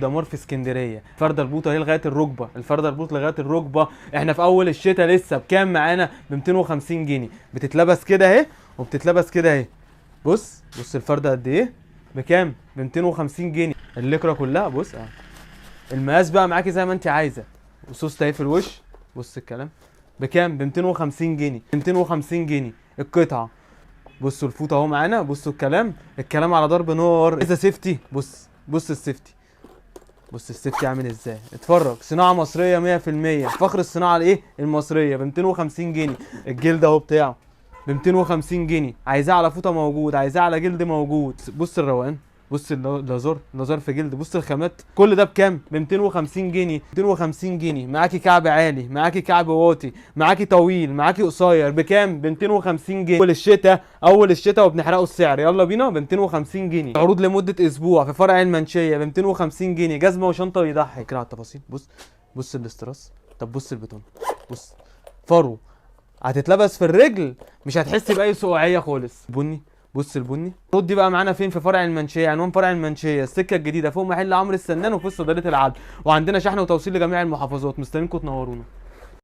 دمار في اسكندريه. الفرده البوطه اهي لغايه الركبه، الفرده البوط لغايه الركبه. احنا في اول الشتاء لسه بكام معانا؟ ب 250 جنيه. بتتلبس كده اهي وبتتلبس كده اهي. بص بص الفرده قد ايه بكام؟ ب 250 جنيه. الليكره كلها بص المقاس بقى معاكي زي ما انت عايزه. وسوست اهي في الوش. بص الكلام بكام؟ ب 250 جنيه. 250 جنيه القطعه. بصوا الفوطه اهو معانا. بصوا الكلام على ضرب نار. عايزه سيفتي؟ بص السيفتي. بص السيفتي عامل ازاي. اتفرج، صناعه مصريه 100%. فخر الصناعه الايه المصريه. ب 250 جنيه. الجلد اهو بتاعه ب 250 جنيه. عايزاه على فوطه موجود، عايزاه على جلد موجود. بص الروقان، بص اللازار في جلد. بص الخامات. كل ده بكام؟ ب 250 جنيه. 250 جنيه. معاكي كعب عالي، معاكي كعب واطي، معاكي طويل، معاكي قصير. بكام؟ ب 250 جنيه. اول الشتاء وبنحرقوا السعر. يلا بينا. ب 250 جنيه. عروض لمده اسبوع في فرع المنشيه ب 250 جنيه. جزمه وشنطه يضحك كده على التفاصيل. بص الاستراس. طب بص البتون. بص فرو هتتلبس في الرجل، مش هتحس باي سقوعيه خالص. بني. بص البني. العروض دي بقى معانا فين؟ في فرع المنشيه. عنوان فرع المنشيه السكه الجديده فوق محل عمرو السنان وفي صيدليه العبد. وعندنا شحن وتوصيل لجميع المحافظات. مستنيينكم تنورونا.